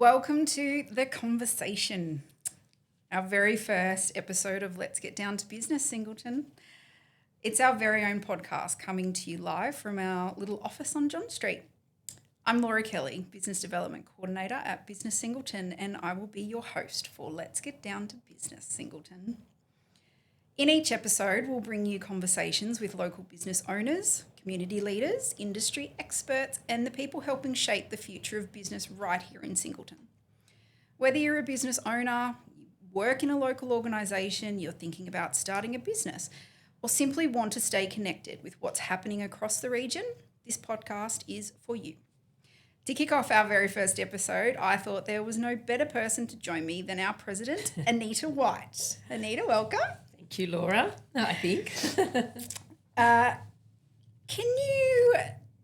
Welcome to The Conversation, our very first episode of Let's Get Down to Business Singleton. It's our very own podcast coming to you live from our little office on John Street. I'm Laura Kelly, Business Development Coordinator at Business Singleton, and I will be your host for Let's Get Down to Business Singleton. In each episode, we'll bring you conversations with local business owners, community leaders, industry experts, and the people helping shape the future of business right here in Singleton. Whether you're a business owner, you work in a local organisation, you're thinking about starting a business, or simply want to stay connected with what's happening across the region, this podcast is for you. To kick off our very first episode, I thought there was no better person to join me than our president, Anita White. Anita, welcome. Thank you, Laura, I think. Can you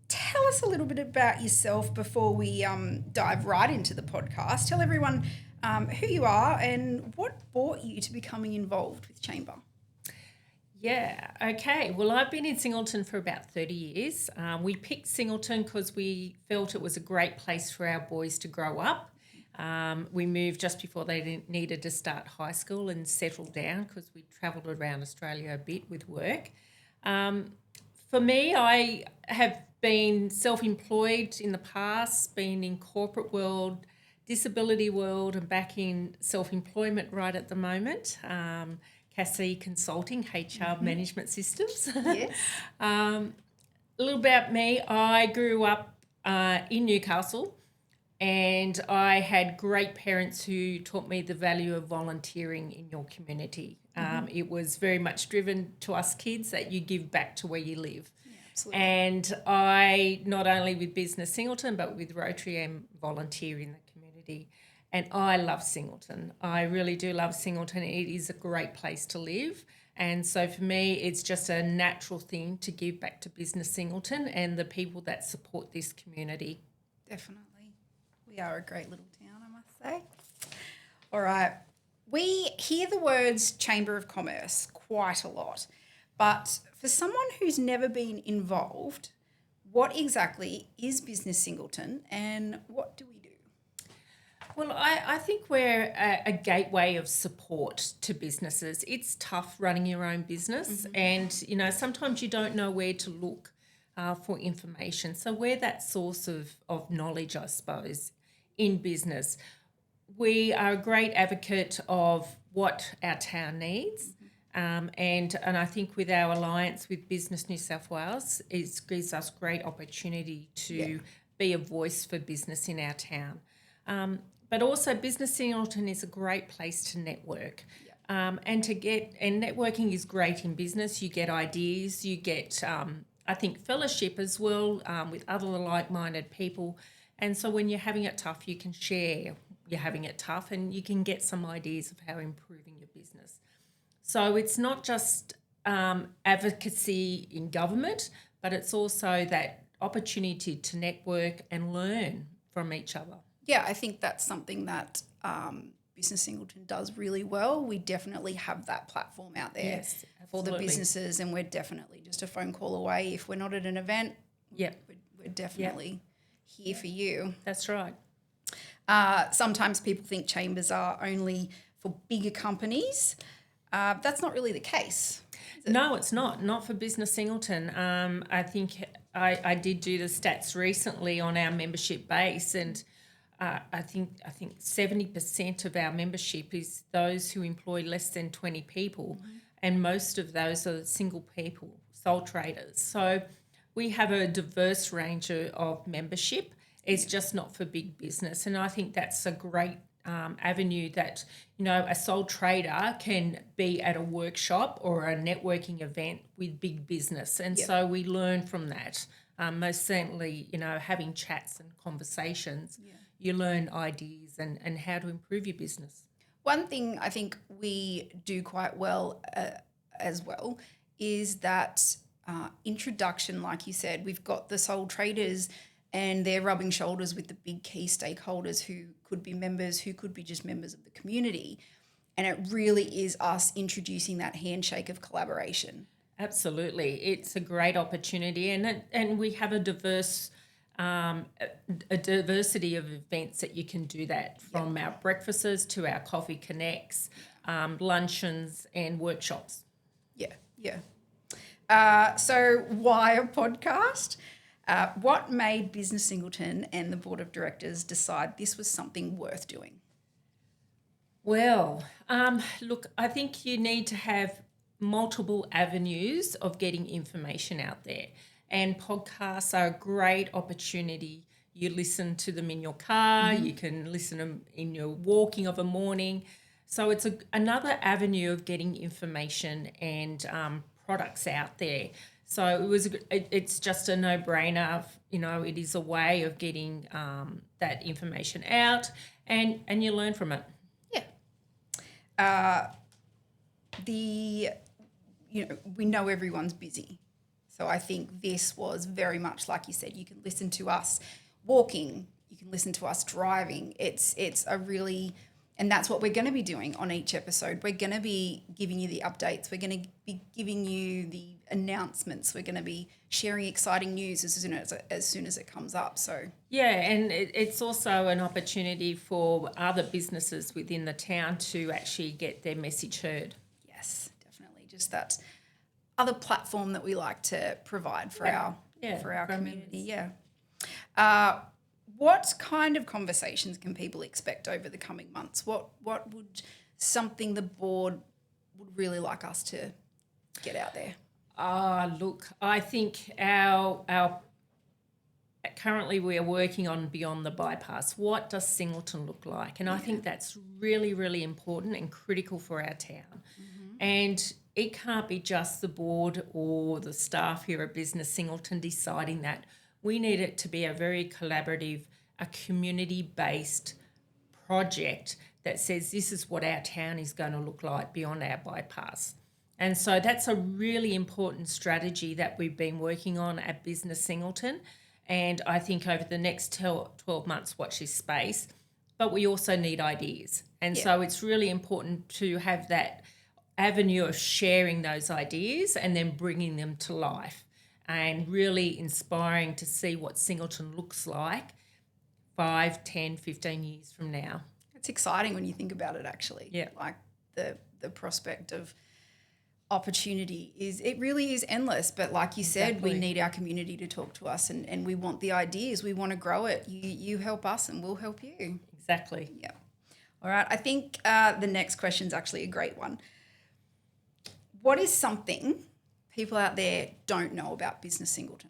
tell us a little bit about yourself before we dive right into the podcast? Tell everyone who you are and what brought you to becoming involved with Chamber. Yeah, okay. Well, I've been in Singleton for about 30 years. We picked Singleton because we felt it was a great place for our boys to grow up. We moved just before they needed to start high school and settle down because we travelled around Australia a bit with work. For me, I have been self-employed in the past, been in corporate world, disability world, and back in self-employment right at the moment. Cassie Consulting, HR Management Systems. Yes. A little about me, I grew up in Newcastle and I had great parents who taught me the value of volunteering in your community. It was very much driven to us kids that you give back to where you live. Yeah, absolutely. And I, not only with Business Singleton, but with Rotary, am volunteer in the community. And I love Singleton. I really do love Singleton. It is a great place to live. And so for me, it's just a natural thing to give back to Business Singleton and the people that support this community. Definitely. We are a great little town, I must say. All right. We hear the words Chamber of Commerce quite a lot, but for someone who's never been involved, what exactly is Business Singleton and what do we do? Well, I think we're a gateway of support to businesses. It's tough running your own business and, sometimes you don't know where to look for information. So we're that source of knowledge, I suppose, in business. We are a great advocate of what our town needs. And I think with our alliance with Business New South Wales, it gives us great opportunity to be a voice for business in our town. But also Business Singleton is a great place to network. And networking is great in business. You get ideas, you get, I think, fellowship as well with other like-minded people. And so when you're having it tough, you can share you're having it tough and you can get some ideas of how improving your business. So it's not just advocacy in government, but it's also that opportunity to network and learn from each other. Yeah, I think that's something that Business Singleton does really well. We definitely have that platform out there for the businesses, and we're definitely just a phone call away. If we're not at an event, we're definitely here for you. That's right. Sometimes people think chambers are only for bigger companies. That's not really the case. No, it's not. Not for Business Singleton. I think I did do the stats recently on our membership base, and I think 70% of our membership is those who employ less than 20 people, and most of those are single people, sole traders. So we have a diverse range of membership. It's just not for big business, and I think that's a great avenue that, a sole trader can be at a workshop or a networking event with big business. And so we learn from that. Most certainly, having chats and conversations, you learn ideas and how to improve your business. One thing I think we do quite well as well is that introduction, like you said. We've got the sole traders and they're rubbing shoulders with the big key stakeholders who could be members, who could be just members of the community. And it really is us introducing that handshake of collaboration. Absolutely. It's a great opportunity, and we have a diverse a diversity of events that you can do that, from our breakfasts to our coffee connects, luncheons and workshops. Yeah, yeah. So why a podcast? What made Business Singleton and the board of directors decide this was something worth doing? Well, look, I think you need to have multiple avenues of getting information out there. And podcasts are a great opportunity. You listen to them in your car, you can listen to them in your walking of a morning. So it's another avenue of getting information and products out there. So it's just a no-brainer. It is a way of getting that information out, and you learn from it. Yeah. We know everyone's busy. So I think this was very much, like you said, you can listen to us walking, you can listen to us driving. It's a really, and that's what we're going to be doing on each episode. We're going to be giving you the updates. We're going to be giving you the announcements. We're going to be sharing exciting news as soon as it comes up. So yeah, and it's also an opportunity for other businesses within the town to actually get their message heard. Yes, definitely. Just that other platform that we like to provide for our community. Yeah. What kind of conversations can people expect over the coming months? What would something the board would really like us to get out there? Look, I think our currently we are working on Beyond the Bypass. What does Singleton look like? And I think that's really, really important and critical for our town. And it can't be just the board or the staff here at Business Singleton deciding that. We need it to be a very collaborative, a community-based project that says this is what our town is going to look like beyond our bypass. And so that's a really important strategy that we've been working on at Business Singleton. And I think over the next 12 months, watch this space. But we also need ideas. And so it's really important to have that avenue of sharing those ideas and then bringing them to life, and really inspiring to see what Singleton looks like 5, 10, 15 years from now. It's exciting when you think about it, actually. Yeah. Like the prospect of opportunity it really is endless. But like you said, we need our community to talk to us, and we want the ideas. We want to grow it. You help us and we'll help you. Exactly. Yeah. All right. I think the next question is actually a great one. What is something people out there don't know about Business Singleton?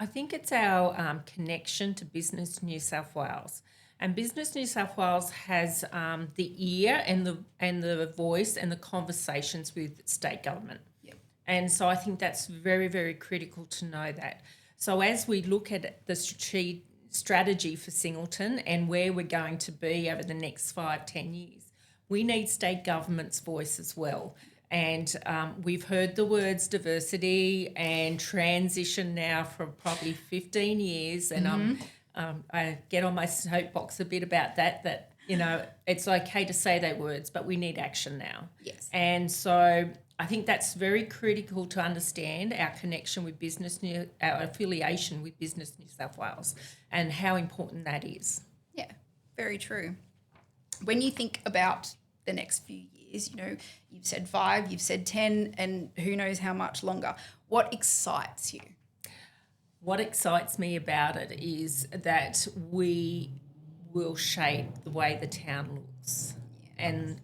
I think it's our connection to Business New South Wales. And Business New South Wales has the ear and the voice and the conversations with state government. Yep. And so I think that's very, very critical to know that. So as we look at the strategy for Singleton and where we're going to be over the next 5, 10 years, we need state government's voice as well. And we've heard the words diversity and transition now for probably 15 years. And I get on my soapbox a bit about that, it's okay to say those words, but we need action now. Yes. And so I think that's very critical to understand our connection with our affiliation with Business New South Wales and how important that is. Yeah, very true. When you think about the next few years, you've said 5, you've said 10, and who knows how much longer. What excites you? What excites me about it is that we will shape the way the town looks and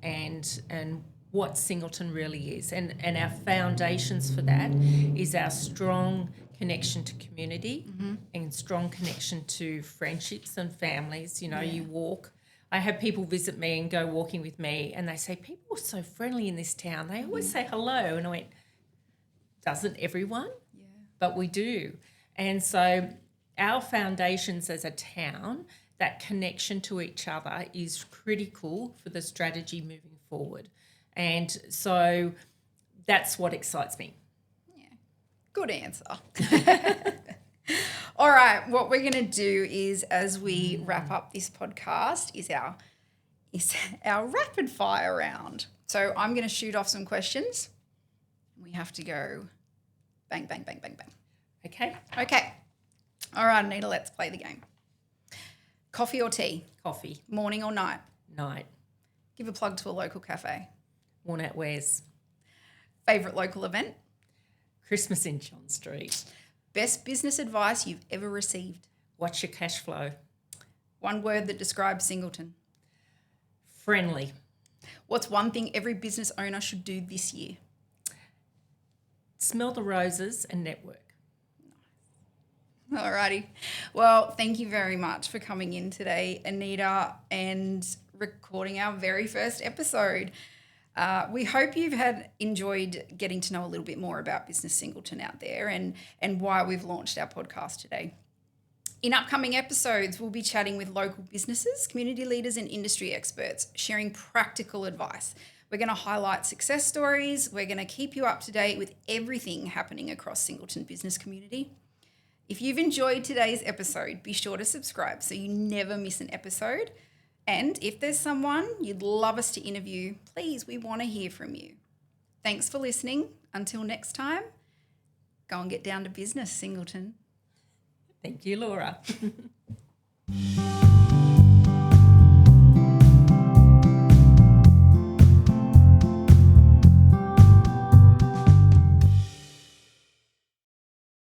what Singleton really is. And our foundations for that is our strong connection to community and strong connection to friendships and families. You walk. I have people visit me and go walking with me, and they say, people are so friendly in this town. They always say hello. And I went, doesn't everyone? Yeah. But we do. And so our foundations as a town, that connection to each other is critical for the strategy moving forward. And so that's what excites me. Yeah. Good answer. All right, what we're going to do is, as we wrap up this podcast, is our rapid fire round. So I'm going to shoot off some questions. We have to go bang, bang, bang, bang, bang. Okay. Okay. All right, Anita, let's play the game. Coffee or tea? Coffee. Morning or night? Night. Give a plug to a local cafe. Worn out wears. Favourite local event? Christmas in John Street. Best business advice you've ever received? Watch your cash flow. One word that describes Singleton. Friendly. What's one thing every business owner should do this year? Smell the roses and network. Alrighty. Well, thank you very much for coming in today, Anita, and recording our very first episode. We hope you've enjoyed getting to know a little bit more about Business Singleton out there and why we've launched our podcast today. In upcoming episodes, we'll be chatting with local businesses, community leaders and industry experts, sharing practical advice. We're going to highlight success stories. We're going to keep you up to date with everything happening across Singleton business community. If you've enjoyed today's episode, be sure to subscribe so you never miss an episode. And if there's someone you'd love us to interview, please, we want to hear from you. Thanks for listening. Until next time, go and get down to business, Singleton. Thank you, Laura.